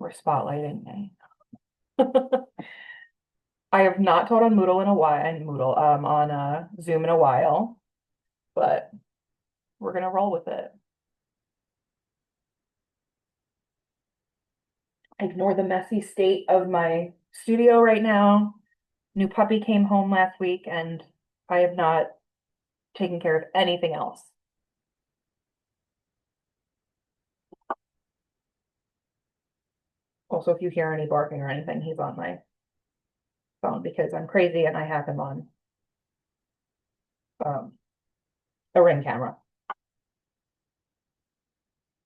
We're spotlighting me. I have not taught on Moodle in a while, and Moodle, on Zoom in a while, but we're gonna roll with it. Ignore the messy state of my studio right now. New puppy came home last week, and I have not taken care of anything else. Also, if you hear any barking or anything, he's on my phone because I'm crazy and I have him on um, a Ring camera.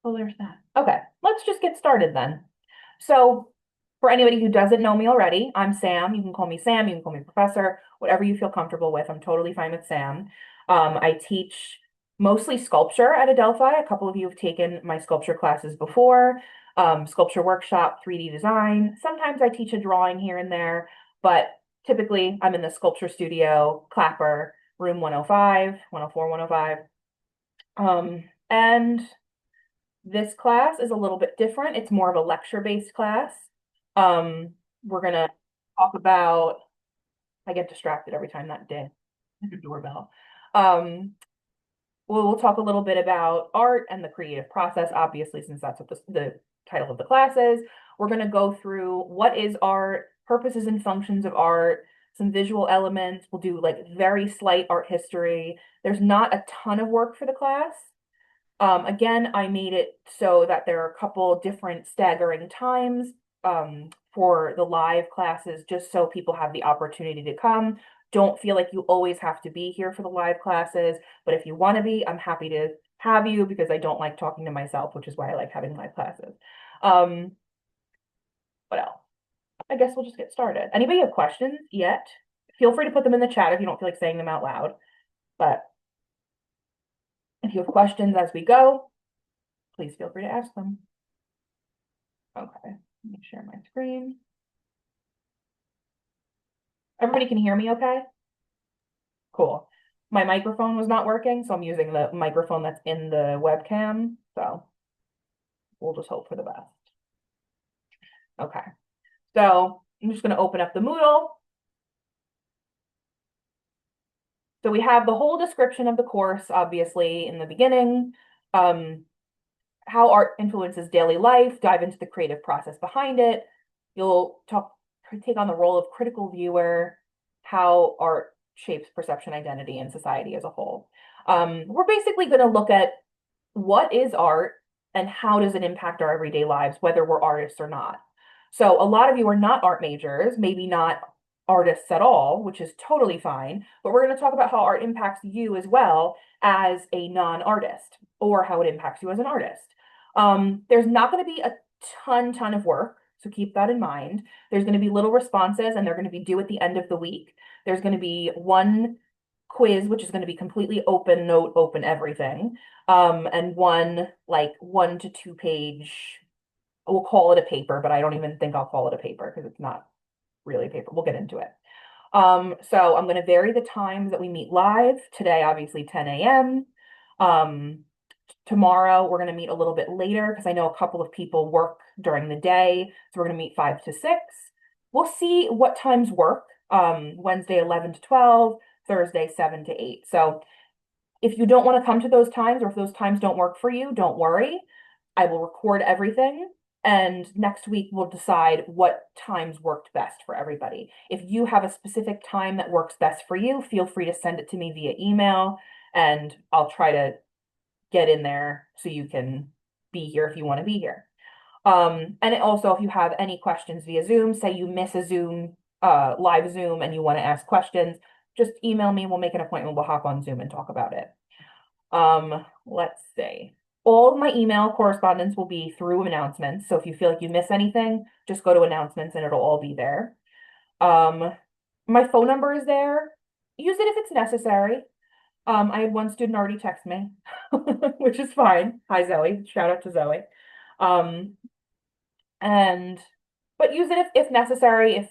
Oh, there's that. Okay, let's just get started then. So, for anybody who doesn't know me already, I'm Sam. You can call me Sam, you can call me Professor, whatever you feel comfortable with. I'm totally fine with Sam. I teach mostly sculpture at Adelphi. A couple of you have taken my sculpture classes before. Sculpture workshop, 3D design. Sometimes I teach a drawing here and there, but typically I'm in the sculpture studio, Clapper, room 105, 104, 105. And this class is a little bit different. It's more of a lecture-based class. We're gonna talk about, I get distracted every time that ding, the doorbell. Um, we'll talk a little bit about art and the creative process, obviously, since that's what the title of the class is. We're gonna go through what is art, purposes and functions of art, some visual elements. We'll do like very slight art history. There's not a ton of work for the class. Again, I made it so that there are a couple different staggering times for the live classes, just so people have the opportunity to come. Don't feel like you always have to be here for the live classes, but if you want to be, I'm happy to have you because I don't like talking to myself, which is why I like having live classes. Um, what else? I guess we'll just get started. Anybody have questions yet? Feel free to put them in the chat if you don't feel like saying them out loud. But if you have questions as we go, please feel free to ask them. Okay, let me share my screen. Everybody can hear me okay? Cool. My microphone was not working, so I'm using the microphone that's in the webcam. So we'll just hope for the best. Okay, so I'm just going to open up the Moodle. So we have the whole description of the course, obviously, in the beginning. How art influences daily life, dive into the creative process behind it. You'll take on the role of critical viewer, how art shapes perception, identity, and society as a whole. We're basically going to look at what is art and how does it impact our everyday lives, whether we're artists or not. So a lot of you are not art majors, maybe not artists at all, which is totally fine, but we're going to talk about how art impacts you as well as a non-artist, or how it impacts you as an artist. There's not going to be a ton of work, so keep that in mind. There's going to be little responses, and they're going to be due at the end of the week. There's going to be one quiz, which is going to be completely open note, open everything, and one like 1 to 2 page, we'll call it a paper, but I don't even think I'll call it a paper because it's not really a paper. We'll get into it. So I'm going to vary the times that we meet live. Today, obviously 10 a.m. Tomorrow, we're going to meet a little bit later because I know a couple of people work during the day. So we're going to meet 5 to 6. We'll see what times work. Wednesday, 11 to 12, Thursday, 7 to 8. So if you don't want to come to those times, or if those times don't work for you, don't worry. I will record everything. And next week, we'll decide what times worked best for everybody. If you have a specific time that works best for you, feel free to send it to me via email, and I'll try to get in there so you can be here if you want to be here. And also, if you have any questions via Zoom, say you miss a live Zoom and you want to ask questions, just email me. We'll make an appointment. We'll hop on Zoom and talk about it. Let's see. All of my email correspondence will be through announcements. So if you feel like you miss anything, just go to announcements and it'll all be there. My phone number is there. Use it if it's necessary. I had one student already text me, which is fine. Hi, Zoe. Shout out to Zoe. Um, and but use it if necessary, if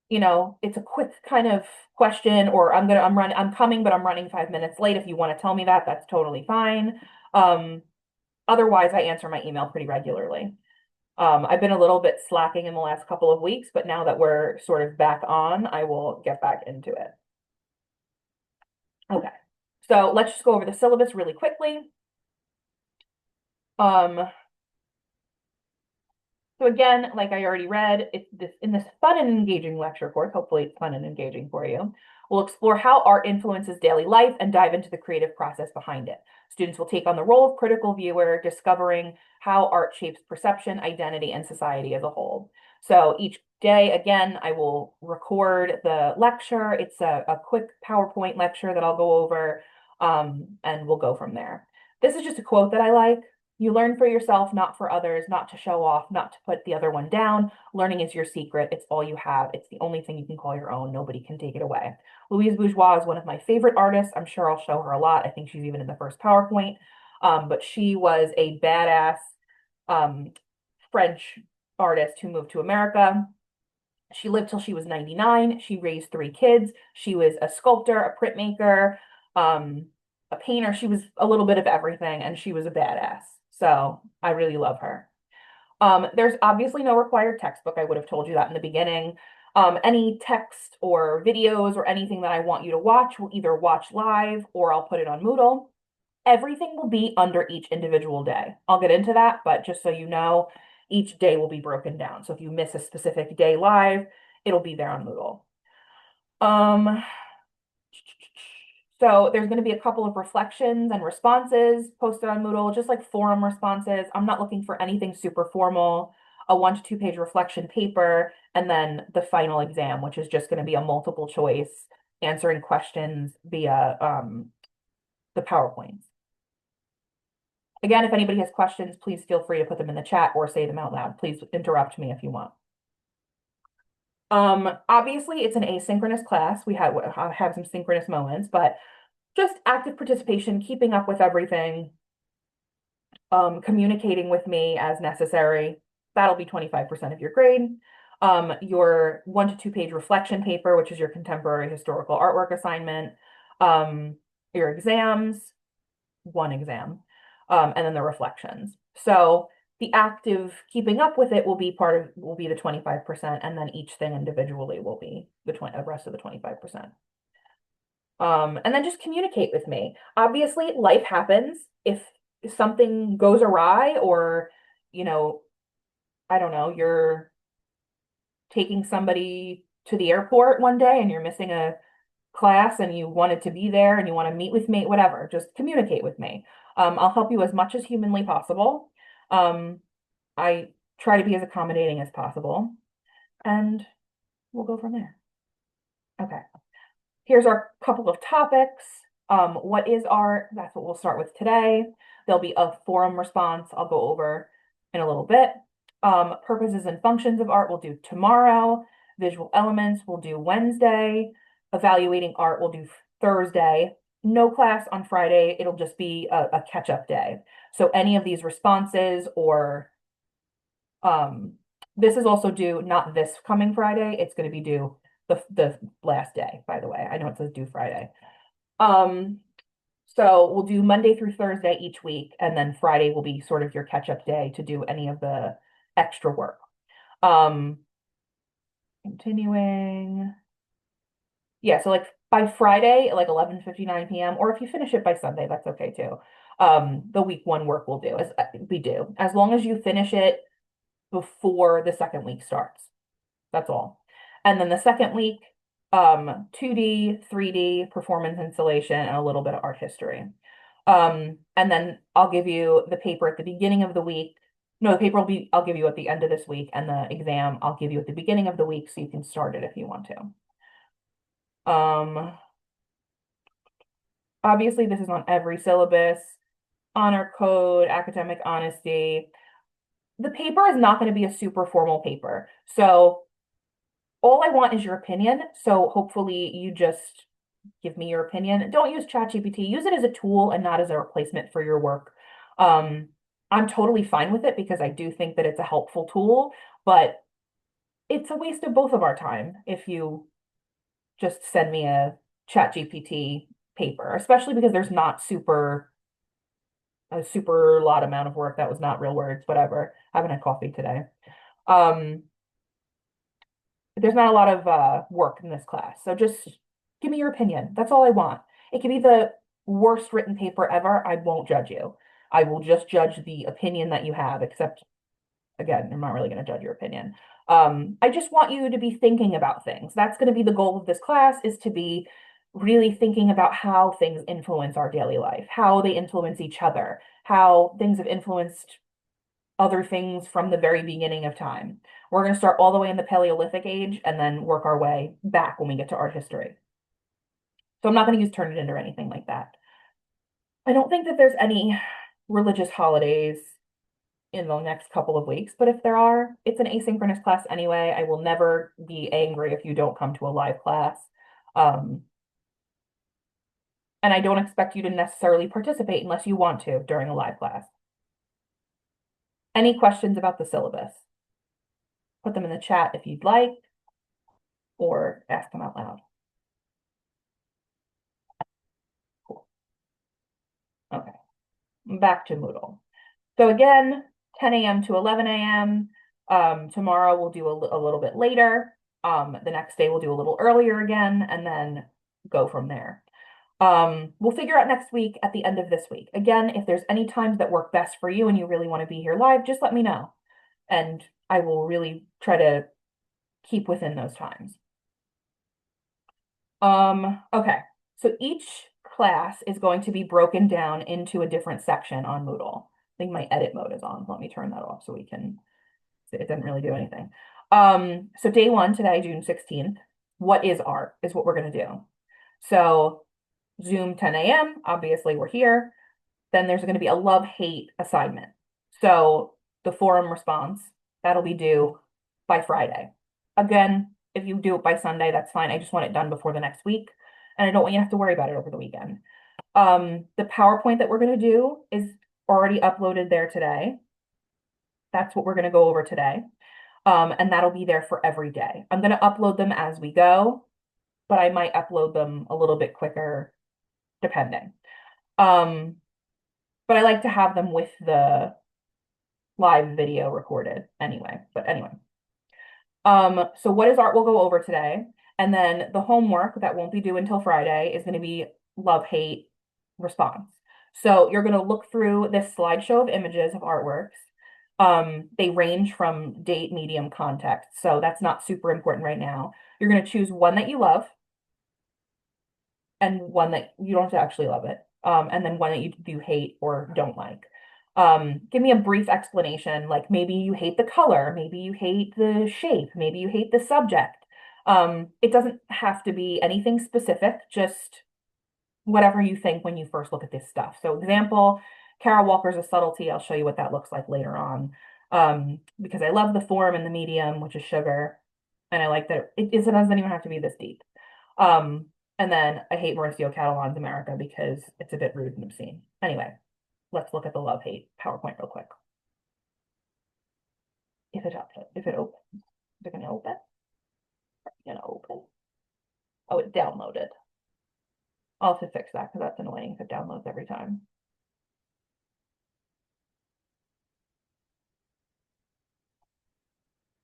it's a quick kind of question, or I'm coming, but I'm running 5 minutes late. If you want to tell me that, that's totally fine. Otherwise, I answer my email pretty regularly. I've been a little bit slacking in the last couple of weeks, but now that we're sort of back on, I will get back into it. Okay, so let's just go over the syllabus really quickly. Um, So again, like I already read, it's this in this fun and engaging lecture course, hopefully it's fun and engaging for you. We'll explore how art influences daily life and dive into the creative process behind it. Students will take on the role of critical viewer, discovering how art shapes perception, identity, and society as a whole. So each day, again, I will record the lecture. It's a quick PowerPoint lecture that I'll go over, and we'll go from there. This is just a quote that I like. You learn for yourself, not for others, not to show off, not to put the other one down. Learning is your secret. It's all you have. It's the only thing you can call your own. Nobody can take it away. Louise Bourgeois is one of my favorite artists. I'm sure I'll show her a lot. I think she's even in the first PowerPoint. But she was a badass um, French artist who moved to America. She lived till she was 99. She raised three kids. She was a sculptor, a printmaker, a painter. She was a little bit of everything, and she was a badass. So I really love her. There's obviously no required textbook. I would have told you that in the beginning. Any text or videos or anything that I want you to watch, we'll either watch live or I'll put it on Moodle. Everything will be under each individual day. I'll get into that, but just so you know, each day will be broken down. So if you miss a specific day live, it'll be there on Moodle. Um, so there's going to be a couple of reflections and responses posted on Moodle, just like forum responses. I'm not looking for anything super formal, a 1 to 2 page reflection paper, and then the final exam, which is just going to be a multiple choice answering questions via the PowerPoints. Again, if anybody has questions, please feel free to put them in the chat or say them out loud. Please interrupt me if you want. Obviously, it's an asynchronous class. We have some synchronous moments, but just active participation, keeping up with everything, communicating with me as necessary. That'll be 25% of your grade. Your 1 to 2 page reflection paper, which is your contemporary historical artwork assignment, your exams, one exam, and then the reflections. So the active keeping up with it will be the 25%, and then each thing individually will be the rest of the 25%. And then just communicate with me. Obviously, life happens. If something goes awry, or, you know, I don't know, you're taking somebody to the airport one day and you're missing a class and you wanted to be there and you want to meet with me, whatever, just communicate with me. I'll help you as much as humanly possible. I try to be as accommodating as possible, and we'll go from there. Okay. Here's our couple of topics. What is art? That's what we'll start with today. There'll be a forum response I'll go over in a little bit. Purposes and functions of art we'll do tomorrow. Visual elements we'll do Wednesday. Evaluating art we'll do Thursday. No class on Friday. It'll just be a catch-up day. So any of these responses or this is also due not this coming Friday. It's going to be due the last day, by the way. I know it says due Friday. So we'll do Monday through Thursday each week, and then Friday will be sort of your catch-up day to do any of the extra work. Continuing. Yeah, so like by Friday, like 11:59 p.m., or if you finish it by Sunday, that's okay too. The week one work will do as long as you finish it before the second week starts. That's all. And then the second week, 2D, 3D, performance installation, and a little bit of art history. And then I'll give you the paper at the beginning of the week. No, the paper I'll give you at the end of this week, and the exam I'll give you at the beginning of the week so you can start it if you want to. Obviously, this is on every syllabus. Honor code, academic honesty. The paper is not going to be a super formal paper. So all I want is your opinion. So hopefully you just give me your opinion. Don't use ChatGPT. Use it as a tool and not as a replacement for your work. I'm totally fine with it because I do think that it's a helpful tool, but it's a waste of both of our time if you just send me a ChatGPT paper, especially because there's not super a super lot amount of work. That was not real words, whatever. I haven't had coffee today. Um, there's not a lot of work in this class. So just give me your opinion. That's all I want. It can be the worst written paper ever. I won't judge you. I will just judge the opinion that you have, except again, I'm not really going to judge your opinion. I just want you to be thinking about things. That's going to be the goal of this class, is to be really thinking about how things influence our daily life, how they influence each other, how things have influenced other things from the very beginning of time. We're going to start all the way in the Paleolithic age and then work our way back when we get to art history. So I'm not going to use Turnitin or anything like that. I don't think that there's any religious holidays in the next couple of weeks, but if there are, it's an asynchronous class anyway. I will never be angry if you don't come to a live class. Um, and I don't expect you to necessarily participate unless you want to during a live class. Any questions about the syllabus? Put them in the chat if you'd like, or ask them out loud. Cool. Okay, back to Moodle. So again, 10 a.m. to 11 a.m. Tomorrow we'll do a little bit later. The next day we'll do a little earlier again, and then go from there. We'll figure out next week at the end of this week. Again, if there's any times that work best for you and you really want to be here live, just let me know. And I will really try to keep within those times. Okay. So each class is going to be broken down into a different section on Moodle. I think my edit mode is on. Let me turn that off so we can see. It didn't really do anything. So day one today, June 16th, what is art is what we're going to do. So Zoom 10 a.m., obviously we're here. Then there's going to be a love-hate assignment. So the forum response, that'll be due by Friday. Again, if you do it by Sunday, that's fine. I just want it done before the next week. And I don't want you to have to worry about it over the weekend. The PowerPoint that we're going to do is already uploaded there today. That's what we're going to go over today. And that'll be there for every day. I'm going to upload them as we go, but I might upload them a little bit quicker depending. But I like to have them with the live video recorded anyway. But anyway. So what is art we'll go over today. And then the homework that won't be due until Friday is going to be love-hate response. So you're going to look through this slideshow of images of artworks. They range from date, medium, context. So that's not super important right now. You're going to choose one that you love and one that you don't have to actually love it. And then one that you hate or don't like. Give me a brief explanation, like maybe you hate the color, maybe you hate the shape, maybe you hate the subject. It doesn't have to be anything specific, just whatever you think when you first look at this stuff. So example, Kara Walker's A Subtlety. I'll show you what that looks like later on. Because I love the form and the medium, which is sugar. And I like that it doesn't even have to be this deep. And then I hate Mauricio Catalan's America because it's a bit rude and obscene. Anyway, let's look at the love-hate PowerPoint real quick. If it opens, is it gonna open? Is it gonna open? Oh, it downloaded. I'll have to fix that because that's annoying if it downloads every time.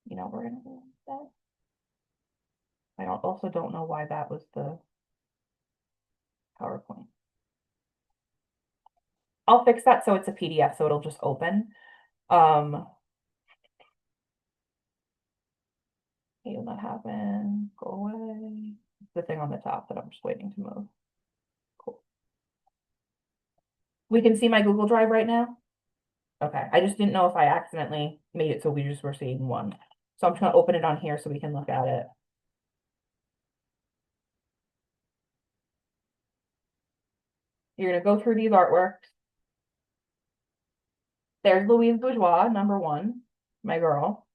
You know, we're gonna do that. I also don't know why that was the PowerPoint. I'll fix that so it's a PDF, so it'll just open. Hey, will that happen? Go away. It's the thing on the top that I'm just waiting to move. Cool. We can see my Google Drive right now. Okay, I just didn't know if I accidentally made it so we just were seeing one. So I'm just gonna open it on here so we can look at it. You're gonna go through these artworks. There's Louise Bourgeois, number one, my girl.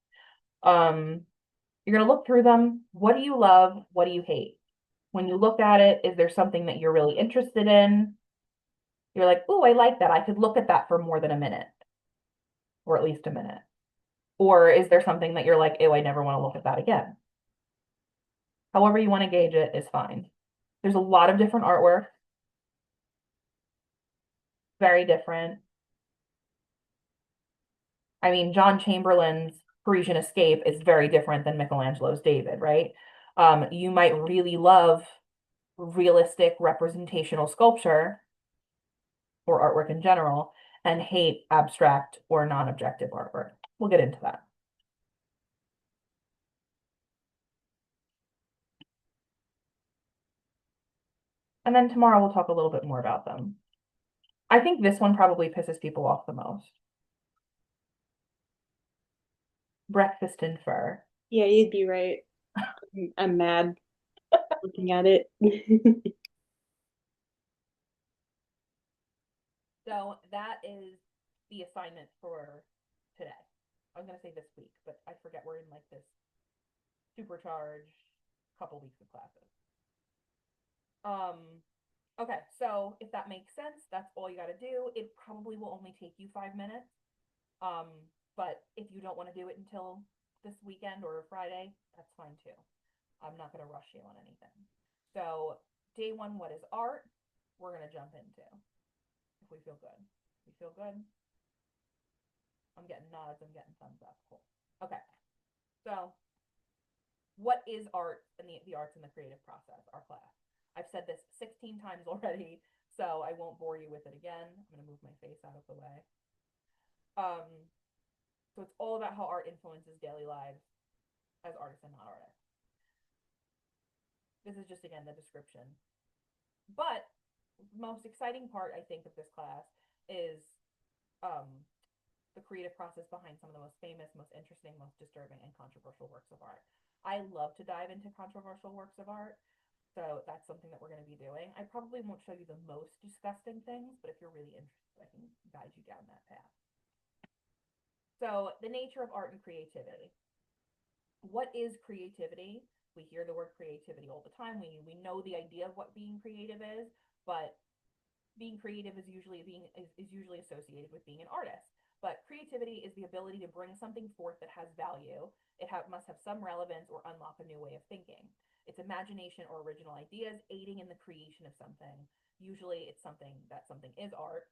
You're gonna look through them. What do you love? What do you hate? When you look at it, is there something that you're really interested in? You're like, oh, I like that. I could look at that for more than a minute, or at least a minute. Or is there something that you're like, oh, I never want to look at that again? However you want to gauge it is fine. There's a lot of different artwork. Very different. I mean, John Chamberlain's Parisian Escape is very different than Michelangelo's David, right? You might really love realistic representational sculpture or artwork in general and hate abstract or non-objective artwork. We'll get into that. And then tomorrow we'll talk a little bit more about them. I think this one probably pisses people off the most. Breakfast in fur. Yeah, you'd be right. I'm mad looking at it. So that is the assignment for today. I was going to say this week, but I forget we're in like this supercharged couple weeks of classes. Um, okay, so if that makes sense, that's all you got to do. It probably will only take you 5 minutes. Um, but if you don't want to do it until this weekend or Friday, that's fine too. I'm not going to rush you on anything. So, day one, what is art? We're going to jump into if we feel good. We feel good. I'm getting nods. I'm getting thumbs up. Cool. Okay. So, what is art and the arts and the creative process? Our class. I've said this 16 times already, so I won't bore you with it again. I'm going to move my face out of the way. Um, so it's all about how art influences daily lives as artists and not artists. This is just again the description. But the most exciting part, I think, of this class is um, the creative process behind some of the most famous, most interesting, most disturbing, and controversial works of art. I love to dive into controversial works of art, so that's something that we're going to be doing. I probably won't show you the most disgusting things, but if you're really interested, I can guide you down that path. So, the nature of art and creativity. What is creativity? We hear the word creativity all the time. We know the idea of what being creative is, but being creative is usually associated with being an artist. But creativity is the ability to bring something forth that has value. Must have some relevance or unlock a new way of thinking. It's imagination or original ideas aiding in the creation of something. Usually, it's something is art,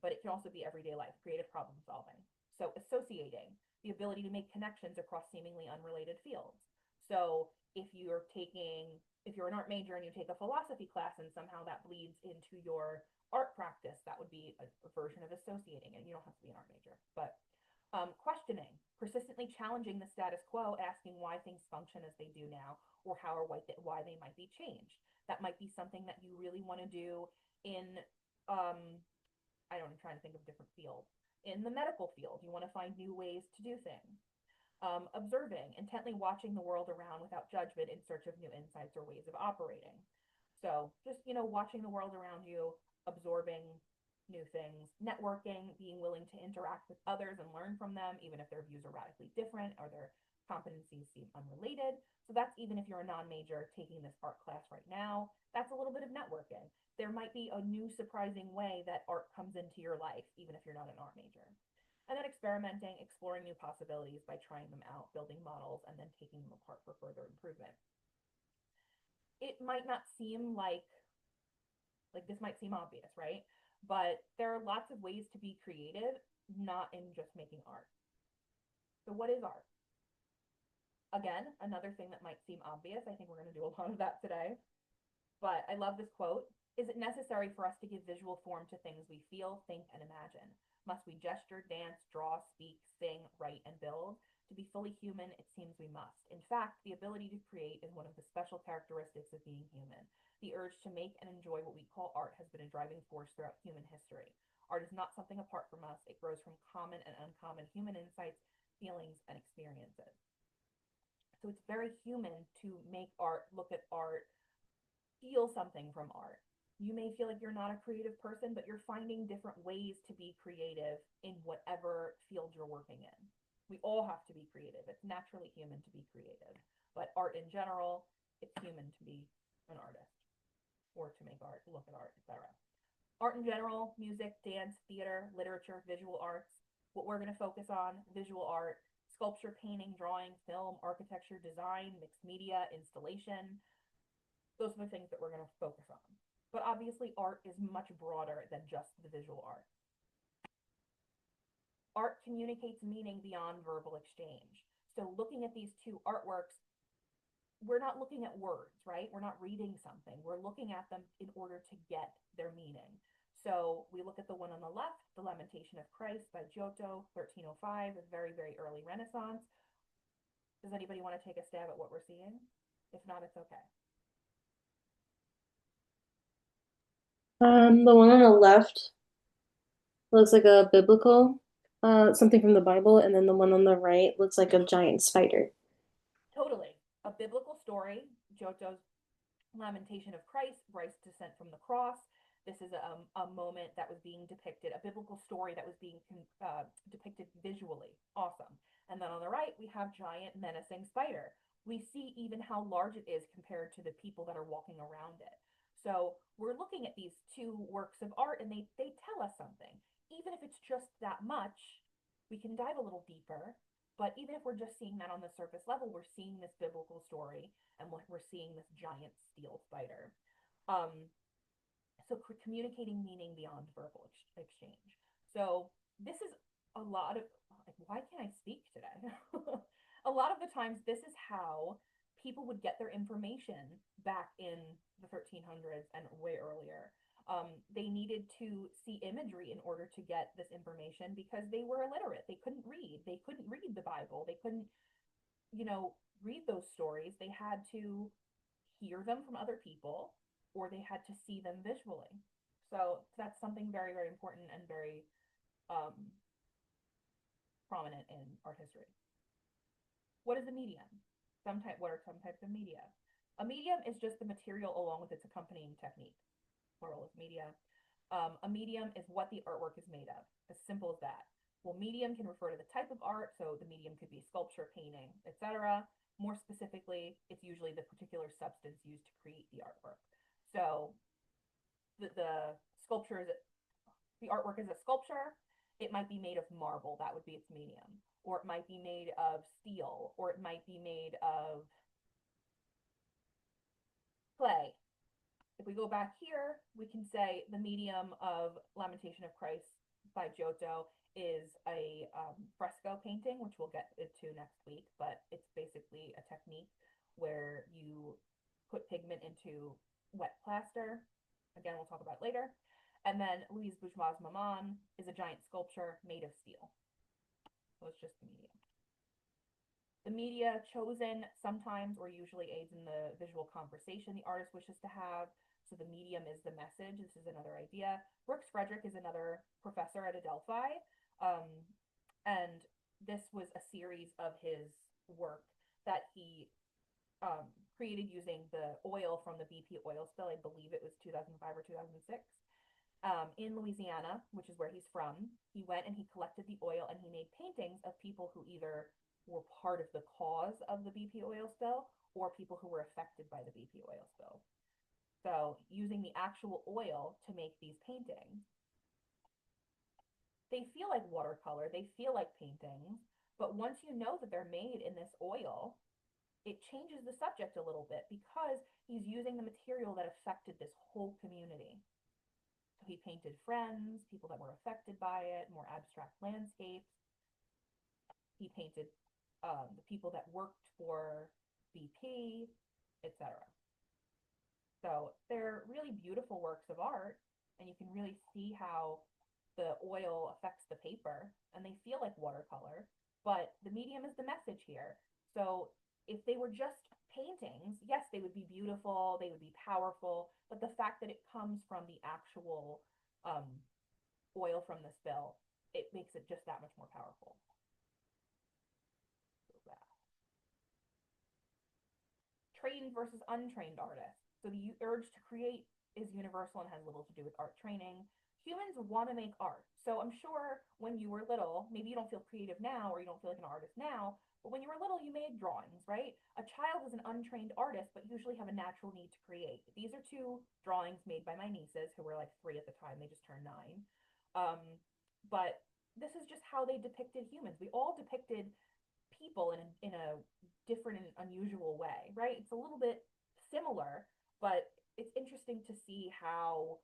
but it can also be everyday life, creative problem solving. So, associating the ability to make connections across seemingly unrelated fields. So, if you're an art major and you take a philosophy class and somehow that bleeds into your art practice, that would be a version of associating. And you don't have to be an art major, but questioning, persistently challenging the status quo, asking why things function as they do now, or how or why they might be changed. That might be something that you really want to do in, I don't know, I'm trying to think of different fields. In the medical field, you want to find new ways to do things. Observing, intently watching the world around without judgment in search of new insights or ways of operating. So just, watching the world around you, absorbing new things, networking, being willing to interact with others and learn from them, even if their views are radically different or their competencies seem unrelated. So that's even if you're a non-major taking this art class right now, that's a little bit of networking. There might be a new surprising way that art comes into your life, even if you're not an art major. And then experimenting, exploring new possibilities by trying them out, building models, and then taking them apart for further improvement. It might not seem like this might seem obvious, right? But there are lots of ways to be creative, not in just making art. So what is art? Again, another thing that might seem obvious. I think we're going to do a lot of that today. But I love this quote. Is it necessary for us to give visual form to things we feel, think, and imagine? Must we gesture, dance, draw, speak, sing, write, and build? To be fully human, it seems we must. In fact, the ability to create is one of the special characteristics of being human. The urge to make and enjoy what we call art has been a driving force throughout human history. Art is not something apart from us. It grows from common and uncommon human insights, feelings, and experiences. So it's very human to make art, look at art, feel something from art. You may feel like you're not a creative person, but you're finding different ways to be creative in whatever field you're working in. We all have to be creative. It's naturally human to be creative. But art in general, it's human to be an artist or to make art, look at art, etc. Art in general, music, dance, theater, literature, visual arts. What we're going to focus on, visual art, sculpture, painting, drawing, film, architecture, design, mixed media, installation, those are the things that we're going to focus on. But obviously, art is much broader than just the visual art. Art communicates meaning beyond verbal exchange. So looking at these two artworks, we're not looking at words, right? We're not reading something. We're looking at them in order to get their meaning. So we look at the one on the left, The Lamentation of Christ by Giotto, 1305, a very, very early Renaissance. Does anybody want to take a stab at what we're seeing? If not, it's okay. The one on the left looks like a biblical, something from the Bible, and then the one on the right looks like a giant spider. Totally. A biblical story, Giotto's Lamentation of Christ, Christ's descent from the cross. This is a moment that was being depicted, a biblical story that was being depicted visually. Awesome. And then on the right, we have giant menacing spider. We see even how large it is compared to the people that are walking around it. So we're looking at these two works of art and they tell us something. Even if it's just that much, we can dive a little deeper. But even if we're just seeing that on the surface level, we're seeing this biblical story and we're seeing this giant steel spider. Um, so communicating meaning beyond verbal exchange. So this is a lot of like, why can't I speak today? A lot of the times, this is how people would get their information back in the 1300s and way earlier. They needed to see imagery in order to get this information because they were illiterate. They couldn't read. They couldn't read the Bible. They couldn't, read those stories. They had to hear them from other people or they had to see them visually. So that's something very, very important and very um, prominent in art history. What is a medium? What are some types of media? A medium is just the material along with its accompanying technique. Plural of media. A medium is what the artwork is made of. As simple as that. Well, medium can refer to the type of art, so the medium could be sculpture, painting, etc. More specifically, it's usually the particular substance used to create the artwork. So the sculpture is the artwork is a sculpture. It might be made of marble, that would be its medium, or it might be made of steel, or it might be made of clay. If we go back here, we can say the medium of Lamentation of Christ by Giotto is a fresco painting, which we'll get into next week, but it's basically a technique where you put pigment into wet plaster. Again, we'll talk about it later. And then Louise Bourgeois' Maman is a giant sculpture made of steel. So it's just the medium. The media chosen sometimes or usually aids in the visual conversation the artist wishes to have. So the medium is the message. This is another idea. Brooks Frederick is another professor at Adelphi. Um, and this was a series of his work that he created using the oil from the BP oil spill. I believe it was 2005 or 2006. In Louisiana, which is where he's from, he went and he collected the oil and he made paintings of people who either were part of the cause of the BP oil spill or people who were affected by the BP oil spill. So using the actual oil to make these paintings, they feel like watercolor, they feel like paintings, but once you know that they're made in this oil, it changes the subject a little bit because he's using the material that affected this whole community. So he painted friends, people that were affected by it, more abstract landscapes. He painted the people that worked for BP, etc. So they're really beautiful works of art, and you can really see how the oil affects the paper, and they feel like watercolor, but the medium is the message here. So if they were just paintings, yes, they would be beautiful, they would be powerful, but the fact that it comes from the actual um, oil from the spill, it makes it just that much more powerful. Trained versus untrained artists. So the urge to create is universal and has little to do with art training. Humans want to make art. So I'm sure when you were little, maybe you don't feel creative now or you don't feel like an artist now, but when you were little, you made drawings, right? A child is an untrained artist, but usually have a natural need to create. These are two drawings made by my nieces who were like 3 at the time. They just turned 9. But this is just how they depicted humans. We all depicted people in a different and unusual way, right? It's a little bit similar, but it's interesting to see how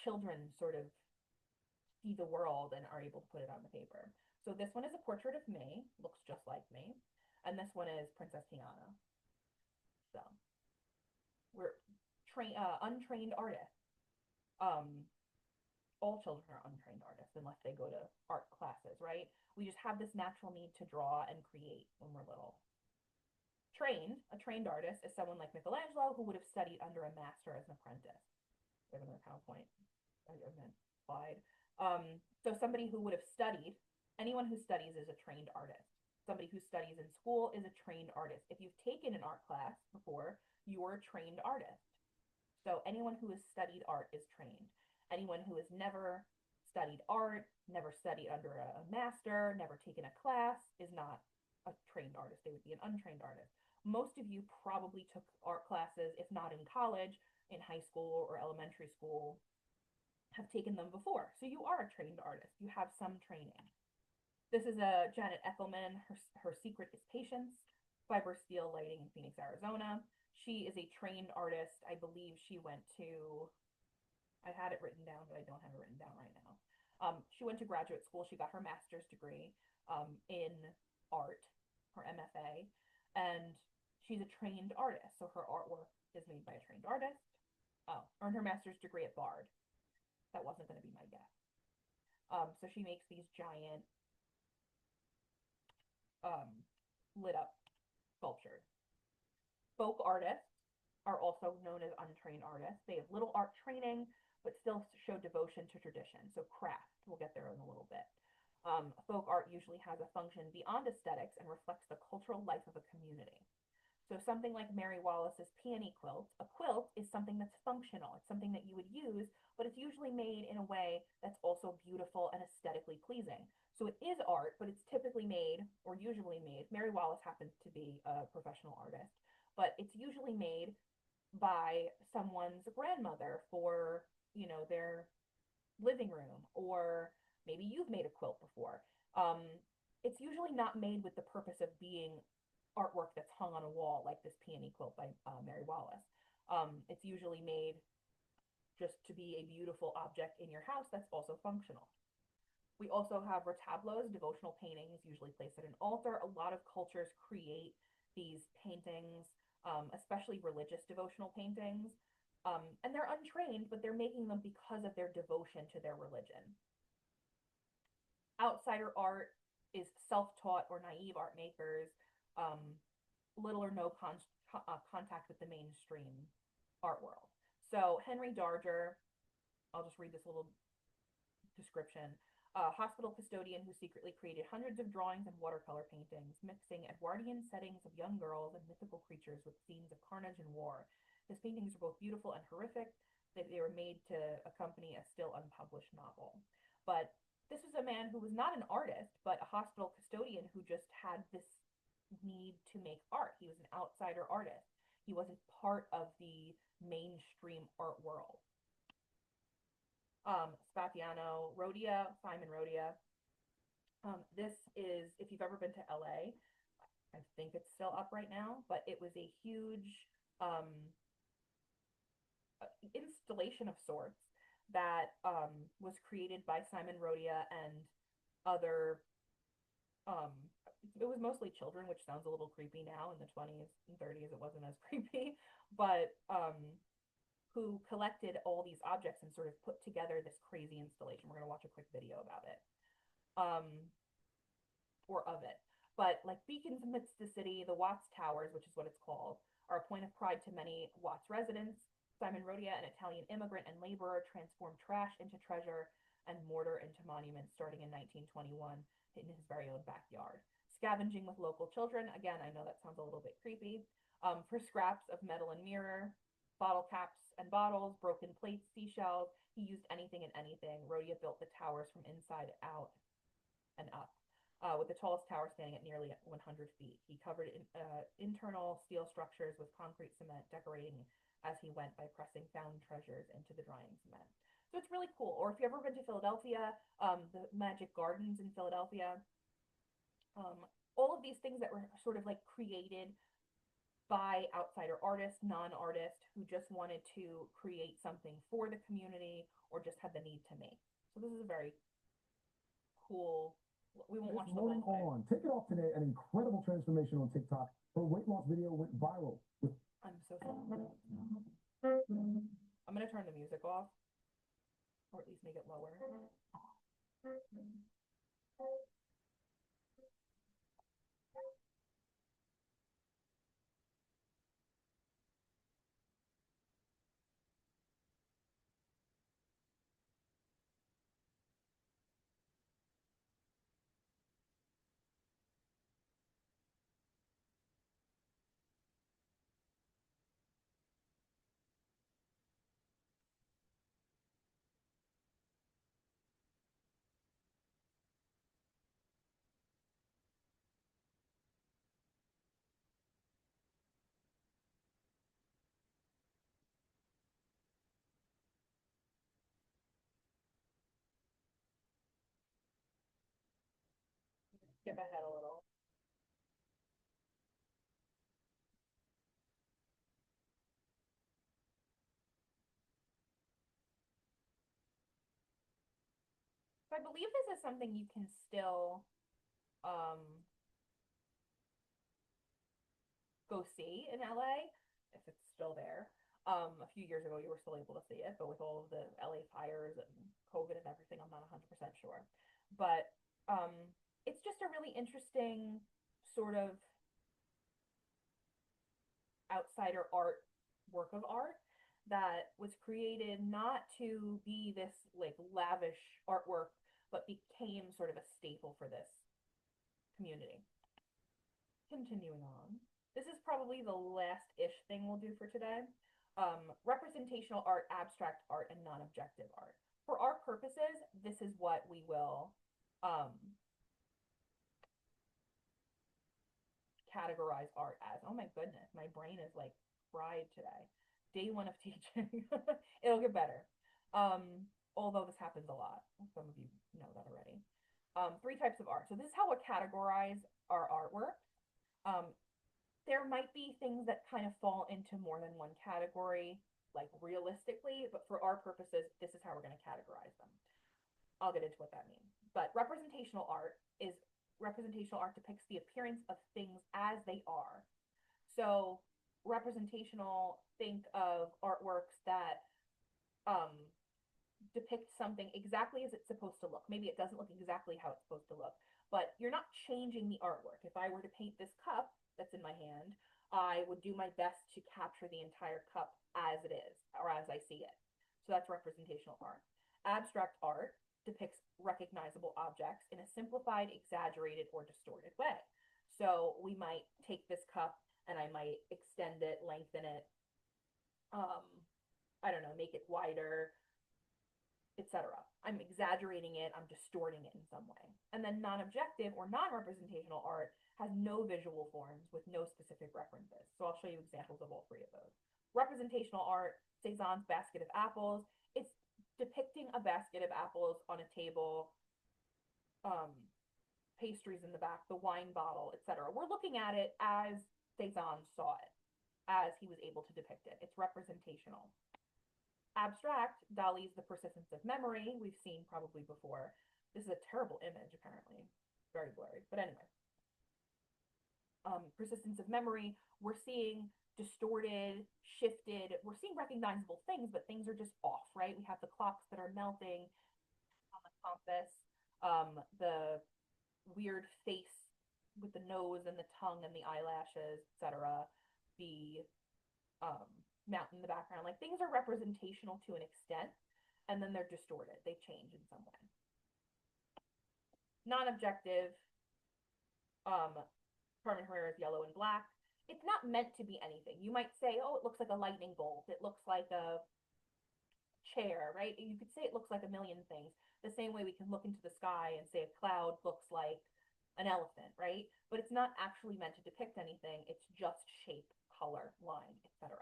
children sort of see the world and are able to put it on the paper. So this one is a portrait of me, looks just like me, and this one is Princess Tiana. So we're untrained artists. Um, all children are untrained artists unless they go to art classes, right? We just have this natural need to draw and create when we're little. A trained artist is someone like Michelangelo who would have studied under a master as an apprentice. We have another PowerPoint. I meant slide. So somebody who would have studied, anyone who studies is a trained artist. Somebody who studies in school is a trained artist. If you've taken an art class before, you're a trained artist. So anyone who has studied art is trained. Anyone who has never studied art, never studied under a master, never taken a class is not a trained artist. They would be an untrained artist. Most of you probably took art classes, if not in college, in high school or elementary school, have taken them before. So you are a trained artist. You have some training. This is a Janet Echelman. Her secret is patience. Fiber Steel Lighting in Phoenix, Arizona. She is a trained artist. I believe she went to, I had it written down, but I don't have it written down right now. She went to graduate school. She got her master's degree in art, her MFA, and she's a trained artist. So her artwork is made by a trained artist. Oh, earned her master's degree at Bard. That wasn't going to be my guess. So she makes these giant um, lit up sculptures. Folk artists are also known as untrained artists. They have little art training, but still show devotion to tradition. So craft, we'll get there in a little bit. Folk art usually has a function beyond aesthetics and reflects the cultural life of a community. So something like Mary Wallace's peony quilt, a quilt is something that's functional. It's something that you would use, but it's usually made in a way that's also beautiful and aesthetically pleasing. So it is art, but it's typically made or usually made. Mary Wallace happens to be a professional artist, but it's usually made by someone's grandmother for, their living room, or maybe you've made a quilt before. Um, it's usually not made with the purpose of being artwork that's hung on a wall, like this peony quilt by Mary Wallace. It's usually made just to be a beautiful object in your house that's also functional. We also have retablos, devotional paintings, usually placed at an altar. A lot of cultures create these paintings, especially religious devotional paintings. And they're untrained, but they're making them because of their devotion to their religion. Outsider art is self-taught or naive art makers, um, little or no contact with the mainstream art world. So Henry Darger, I'll just read this little description. A hospital custodian who secretly created hundreds of drawings and watercolor paintings, mixing Edwardian settings of young girls and mythical creatures with scenes of carnage and war. His paintings are both beautiful and horrific. They were made to accompany a still unpublished novel. But this was a man who was not an artist, but a hospital custodian who just had this need to make art. He was an outsider artist. He wasn't part of the mainstream art world. Spatiano Rhodia, Simon Rhodia. This is, if you've ever been to LA, I think it's still up right now, but it was a huge um, installation of sorts that was created by Simon Rhodia and other, um, it was mostly children, which sounds a little creepy now. In the 20s and 30s, it wasn't as creepy, but who collected all these objects and sort of put together this crazy installation. We're going to watch a quick video about it. Or of it. But like beacons amidst the city, the Watts Towers, which is what it's called, are a point of pride to many Watts residents. Simon Rhodia, an Italian immigrant and laborer, transformed trash into treasure and mortar into monuments starting in 1921 in his very own backyard. Scavenging with local children, again, I know that sounds a little bit creepy, for scraps of metal and mirror, bottle caps and bottles, broken plates, seashells. He used anything and anything. Rhodia built the towers from inside out and up, with the tallest tower standing at nearly 100 feet. He covered internal steel structures with concrete cement, decorating as he went by pressing found treasures into the drying cement. So it's really cool. Or if you've ever been to Philadelphia, the Magic Gardens in Philadelphia, all of these things that were sort of like created by outsider artists, non-artists who just wanted to create something for the community or just had the need to make. So this is a very cool. We won't This watch the morning whole thing. on Take It Off Today, an incredible transformation on TikTok. Her weight loss video went viral with I'm so sorry. I'm gonna turn the music off, or at least make it lower. Skip ahead a little. So I believe this is something you can still um go see in LA if it's still there. A few years ago, you were still able to see it, but with all of the LA fires and COVID and everything, I'm not 100% sure. But it's just a really interesting sort of outsider art work of art that was created not to be this like lavish artwork, but became sort of a staple for this community. Continuing on. This is probably the last-ish thing we'll do for today. Representational art, abstract art, and non-objective art. For our purposes, this is what we will um, categorize art as. Oh my goodness, my brain is like fried today. Day one of teaching. It'll get better. Although this happens a lot. Some of you know that already. Three types of art. So this is how we categorize our artwork. Um, there might be things that kind of fall into more than one category, like realistically, but for our purposes, this is how we're going to categorize them. I'll get into what that means. But representational art depicts the appearance of things as they are. So representational, think of artworks that um, depict something exactly as it's supposed to look. Maybe it doesn't look exactly how it's supposed to look, but you're not changing the artwork. If I were to paint this cup that's in my hand, I would do my best to capture the entire cup as it is or as I see it. So that's representational art. Abstract art depicts recognizable objects in a simplified, exaggerated, or distorted way. So we might take this cup and I might extend it, lengthen it, um, I don't know, make it wider, etc. I'm exaggerating it, I'm distorting it in some way. And then non-objective or non-representational art has no visual forms with no specific references. So I'll show you examples of all three of those. Representational art, Cezanne's basket of apples. It's depicting a basket of apples on a table, um, pastries in the back, the wine bottle, etc. We're looking at it as Cezanne saw it, as he was able to depict it. It's representational. Abstract, Dali's The Persistence of Memory, we've seen probably before. This is a terrible image, apparently. Very blurry. But anyway, persistence of memory, we're seeing distorted, shifted, we're seeing recognizable things, but things are just off, right? We have the clocks that are melting on the compass, the weird face with the nose and the tongue and the eyelashes, etc. The mountain in the background. Like things are representational to an extent, and then they're distorted. They change in some way. Non-objective, Carmen Herrera's Yellow and Black. It's not meant to be anything. You might say, oh, it looks like a lightning bolt. It looks like a chair, right? You could say it looks like a million things. The same way we can look into the sky and say a cloud looks like an elephant, right? But it's not actually meant to depict anything. It's just shape, color, line, etc.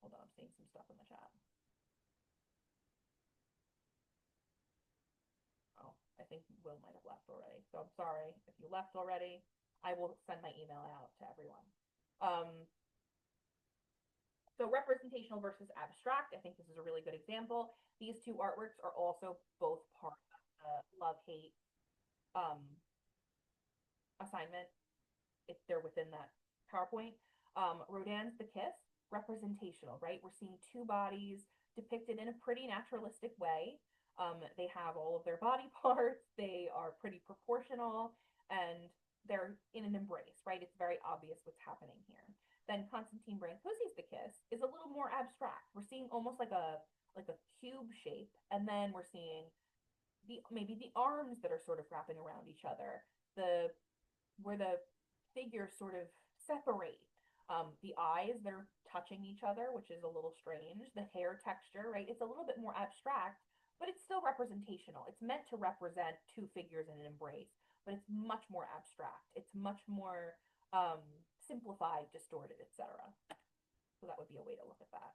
Hold on, I'm seeing some stuff in the chat. Oh, I think Will might have left already. So I'm sorry if you left already. I will send my email out to everyone. Um, So representational versus abstract, I think this is a really good example. These two artworks are also both part of the love-hate um, assignment if they're within that PowerPoint. Rodin's The Kiss, representational, right? We're seeing two bodies depicted in a pretty naturalistic way. They have all of their body parts, they are pretty proportional, and they're in an embrace, right? It's very obvious what's happening here. Then Constantine Brancusi's The Kiss is a little more abstract. We're seeing almost like a cube shape, and then we're seeing maybe the arms that are sort of wrapping around each other, the where the figures sort of separate. The eyes that are touching each other, which is a little strange. The hair texture, right? It's a little bit more abstract, but it's still representational. It's meant to represent two figures in an embrace, but it's much more abstract. It's much more simplified, distorted, etc. So that would be a way to look at that.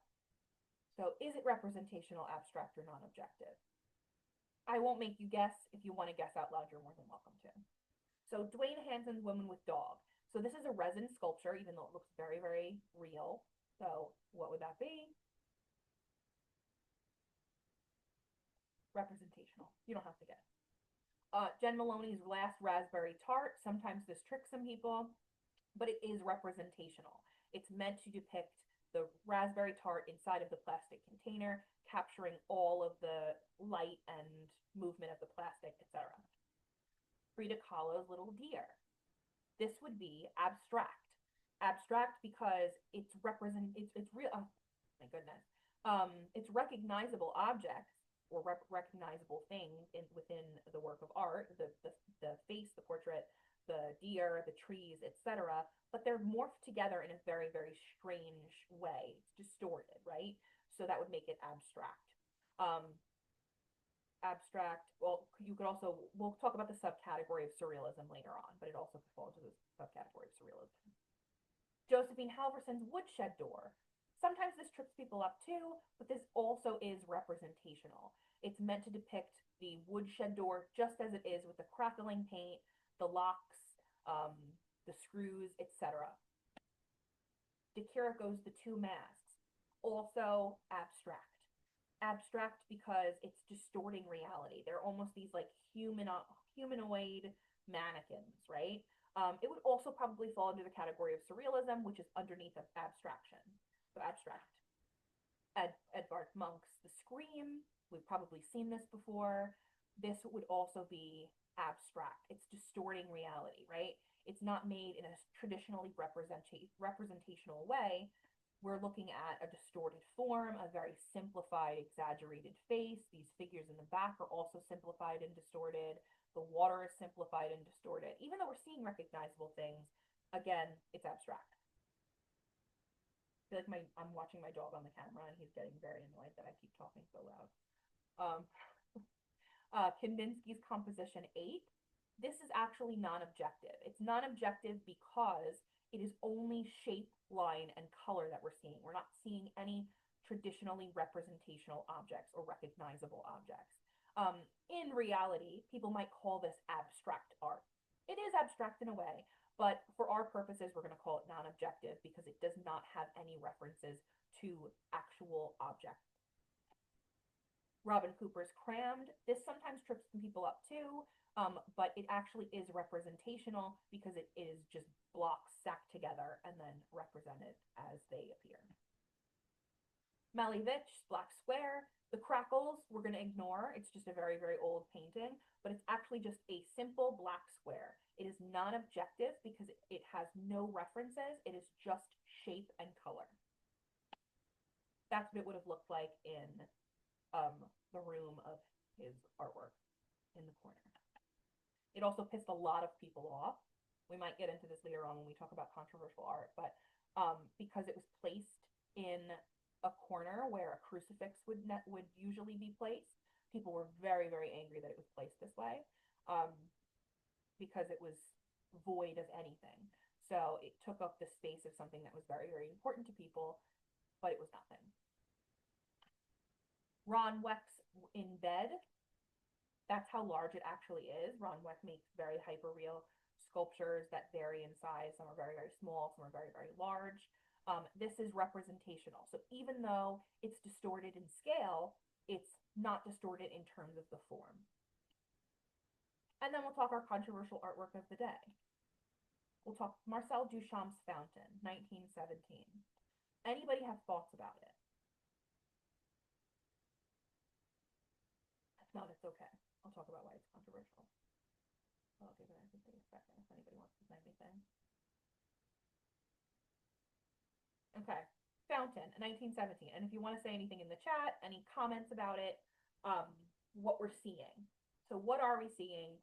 So is it representational, abstract, or non-objective? I won't make you guess. If you want to guess out loud, you're more than welcome to. So Dwayne Hanson's Woman with Dog. So this is a resin sculpture, even though it looks very, very real. So what would that be? Representational. You don't have to guess. Jen Maloney's Last Raspberry Tart. Sometimes this tricks some people, but it is representational. It's meant to depict the raspberry tart inside of the plastic container, capturing all of the light and movement of the plastic, etc. Frida Kahlo's Little Deer. This would be abstract. Abstract because it's real. Oh my goodness. It's recognizable objects or recognizable things within the work of art. The face, the portrait, the deer, the trees, etc. But they're morphed together in a very, very strange way. It's distorted, right? So that would make it abstract. Abstract, well, you could also, we'll talk about the subcategory of surrealism later on, but it also could fall into the subcategory of surrealism. Josephine Halverson's Woodshed Door. Sometimes this trips people up too, but this also is representational. It's meant to depict the woodshed door just as it is, with the crackling paint, the locks, the screws, etc. De Chirico's The Two Masks. Also abstract. Abstract because it's distorting reality. They're almost these like humanoid mannequins, right? It would also probably fall into the category of surrealism, which is underneath of abstraction. So abstract. Edvard Munch's The Scream. We've probably seen this before. This would also be abstract. It's distorting reality, right? It's not made in a traditionally representational way. We're looking at a distorted form, a very simplified, exaggerated face. These figures in the back are also simplified and distorted. The water is simplified and distorted. Even though we're seeing recognizable things, again, it's abstract. I feel like I'm watching my dog on the camera and he's getting very annoyed that I keep talking so loud. Um, Kandinsky's Composition 8. This is actually non-objective. It's non-objective because it is only shape, line, and color that we're seeing. We're not seeing any traditionally representational objects or recognizable objects. In reality, people might call this abstract art. It is abstract in a way, but for our purposes, we're going to call it non-objective because it does not have any references to actual objects. Robin Cooper's Crammed. This sometimes trips people up too, but it actually is representational because it is just blocks stacked together and then represented as they appear. Malevich, Black Square. The crackles we're going to ignore. It's just a very, very old painting, but it's actually just a simple black square. It is non-objective because it has no references. It is just shape and color. That's what it would have looked like in the room of his artwork in the corner. It also pissed a lot of people off. We might get into this later on when we talk about controversial art, but because it was placed in a corner where a crucifix would usually be placed, people were very, very angry that it was placed this way because it was void of anything. So it took up the space of something that was very, very important to people, but it was nothing. Ron Weck's In Bed. That's how large it actually is. Ron Weck makes very hyper-real sculptures that vary in size. Some are very, very small. Some are very, very large. This is representational. So even though it's distorted in scale, it's not distorted in terms of the form. And then we'll talk our controversial artwork of the day. We'll talk Marcel Duchamp's Fountain, 1917. Anybody have thoughts about it? If not, it's okay. I'll talk about why it's controversial. I'll give it a second if anybody wants to say anything. Okay, Fountain, 1917. And if you want to say anything in the chat, any comments about it, what we're seeing. So what are we seeing?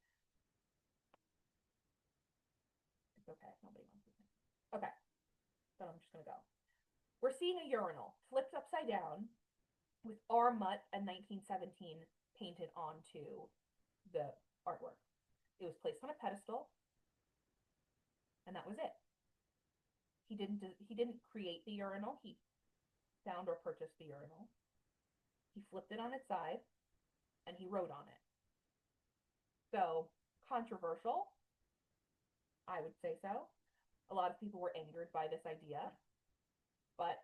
It's okay, nobody wants to say. Okay, then I'm just gonna go. We're seeing a urinal flipped upside down with R. Mutt and 1917 painted onto the artwork. It was placed on a pedestal, and that was it. He didn't create the urinal. He found or purchased the urinal. He flipped it on its side, and he wrote on it. So controversial, I would say so. A lot of people were angered by this idea, but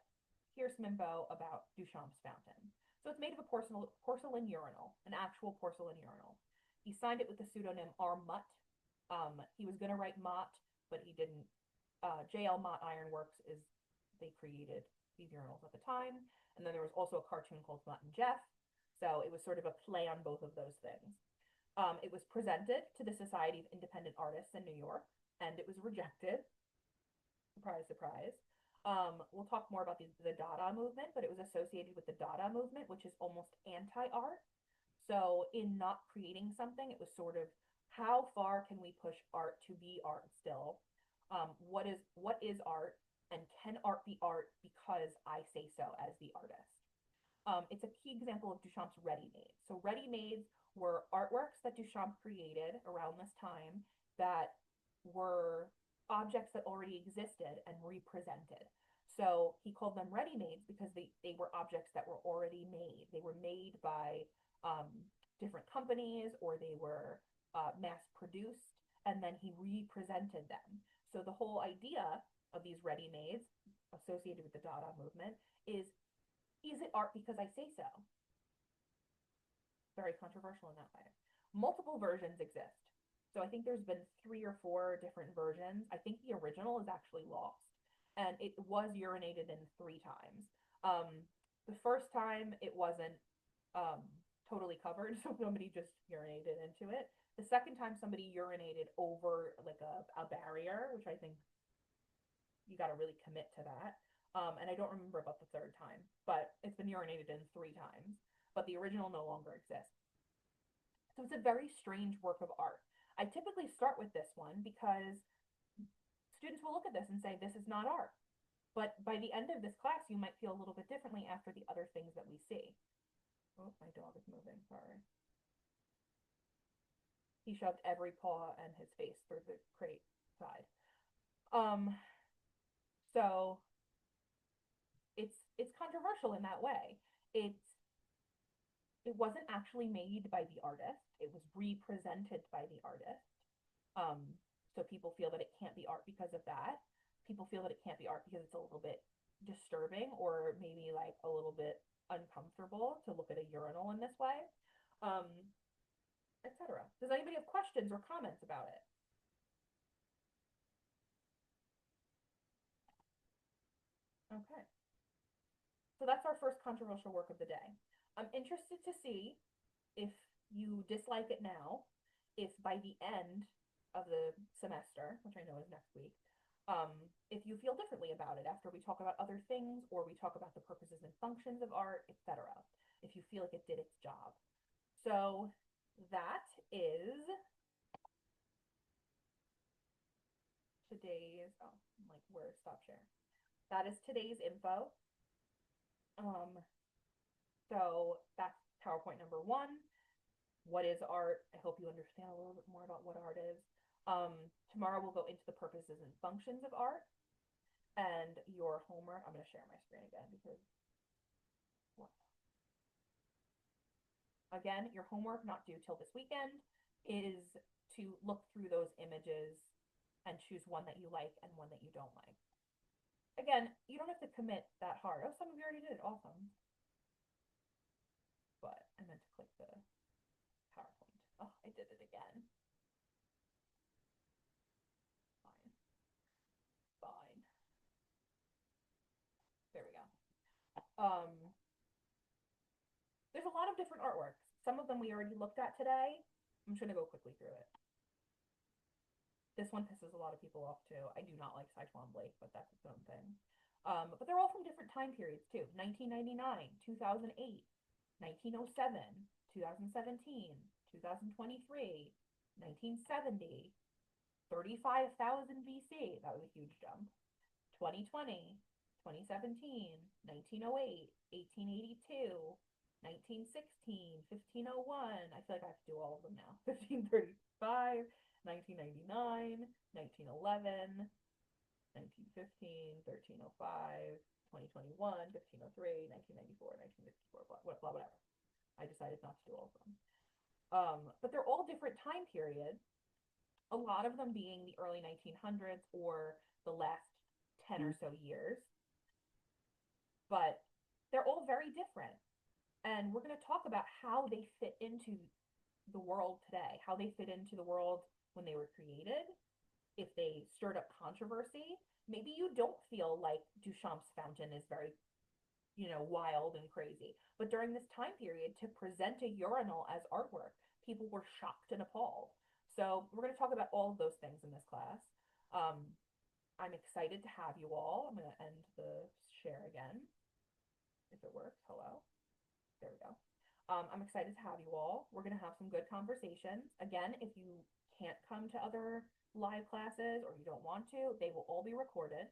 here's some info about Duchamp's fountain. So it's made of a porcelain urinal, an actual porcelain urinal. He signed it with the pseudonym R. Mutt. He was going to write Mott, but he didn't. J.L. Mott Ironworks is, they created these urinals at the time. And then there was also a cartoon called Mutt and Jeff. So it was sort of a play on both of those things. It was presented to the Society of Independent Artists in New York, and it was rejected. Surprise, surprise. We'll talk more about the Dada movement, but it was associated with the Dada movement, which is almost anti-art. So in not creating something, it was sort of how far can we push art to be art still? What is art, and can art be art because I say so as the artist? It's a key example of Duchamp's ready-mades. So ready-mades were artworks that Duchamp created around this time that were objects that already existed and represented. So he called them ready-mades because they were objects that were already made. They were made by different companies, or they were mass produced, and then he represented them. So the whole idea of these ready-mades associated with the Dada movement is it art because I say so? Very controversial in that way. Multiple versions exist. So I think there's been 3 or 4 different versions. I think the original is actually lost, and it was urinated in 3 times. The first time it wasn't totally covered, so somebody just urinated into it. The second time somebody urinated over like a barrier, which I think you got to really commit to that. And I don't remember about the third time, but it's been urinated in 3 times. But the original no longer exists. So it's a very strange work of art. I typically start with this one because students will look at this and say, this is not art. But by the end of this class, you might feel a little bit differently after the other things that we see. Oh, my dog is moving, sorry. He shoved every paw and his face through the crate side. So it's controversial in that way. It wasn't actually made by the artist. It was represented by the artist. So people feel that it can't be art because of that. People feel that it can't be art because it's a little bit disturbing, or maybe like a little bit uncomfortable to look at a urinal in this way, etc. Does anybody have questions or comments about it? Okay. So that's our first controversial work of the day. I'm interested to see if you dislike it now, if by the end of the semester, which I know is next week, if you feel differently about it after we talk about other things, or we talk about the purposes and functions of art, etc. If you feel like it did its job. So that is today's, oh, I'm like, where, stop share. That is today's info. So that's PowerPoint number 1. What is art? I hope you understand a little bit more about what art is. Tomorrow we'll go into the purposes and functions of art. And your homework, I'm going to share my screen again because, what? Again, your homework, not due till this weekend, is to look through those images and choose one that you like and one that you don't like. Again, you don't have to commit that hard. Oh, some of you already did. Awesome. But I meant to click the PowerPoint. Oh, I did it again. Fine. Fine. There we go. There's a lot of different artworks. Some of them we already looked at today. I'm just gonna go quickly through it. This one pisses a lot of people off too. I do not like Cyclone Blake, but that's its own thing. But they're all from different time periods too. 1999, 2008, 1907, 2017, 2023, 1970, 35,000 BC. That was a huge jump. 2020, 2017, 1908, 1882, 1916, 1501. I feel like I have to do all of them now. 1535, 1999, 1911, 1915, 1305, 2021, 1503, 1994, 1954, blah, blah, blah, whatever. I decided not to do all of them. But they're all different time periods, a lot of them being the early 1900s or the last 10 or so years. But they're all very different. And we're going to talk about how they fit into the world today, how they fit into the world when they were created, if they stirred up controversy. Maybe you don't feel like Duchamp's fountain is very, wild and crazy. But during this time period, to present a urinal as artwork, people were shocked and appalled. So we're going to talk about all of those things in this class. I'm excited to have you all. I'm going to end the share again, if it works. Hello. There we go. I'm excited to have you all. We're going to have some good conversations. Again, if you can't come to other live classes or you don't want to, they will all be recorded.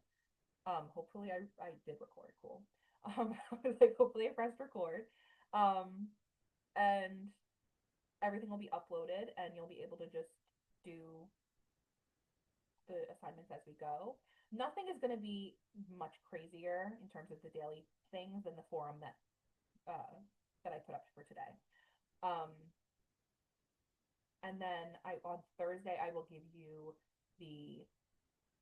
Hopefully I did record. Cool. Hopefully I pressed record. And everything will be uploaded and you'll be able to just do the assignments as we go. Nothing is going to be much crazier in terms of the daily things than the forum that I put up for today. And then on Thursday I will give you the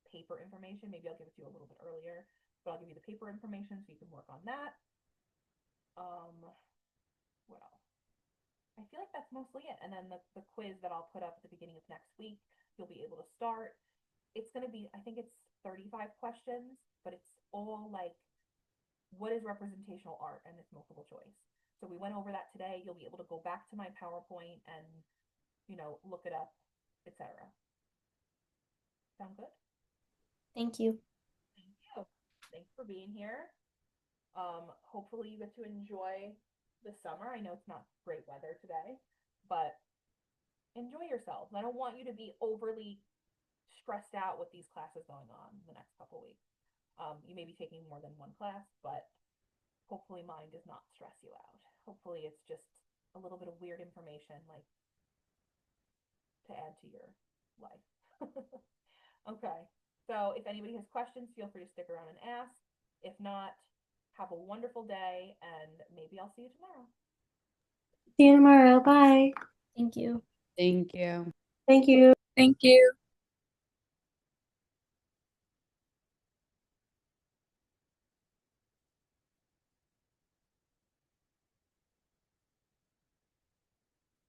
paper information. Maybe I'll give it to you a little bit earlier, but I'll give you the paper information so you can work on that. What else? I feel like that's mostly it. And then the quiz that I'll put up at the beginning of next week, you'll be able to start. It's going to be, I think it's 35 questions, but it's all like, what is representational art? And it's multiple choice. So we went over that today. You'll be able to go back to my PowerPoint and, look it up, etc. Sound good? Thank you. Thank you. Thanks for being here. Hopefully you get to enjoy the summer. I know it's not great weather today, but enjoy yourselves. I don't want you to be overly stressed out with these classes going on the next couple weeks. You may be taking more than one class, but hopefully mine does not stress you out. Hopefully it's just a little bit of weird information, like to add to your life. Okay. So if anybody has questions, feel free to stick around and ask. If not, have a wonderful day and maybe I'll see you tomorrow. See you tomorrow. Bye. Thank you. Thank you. Thank you. Thank you.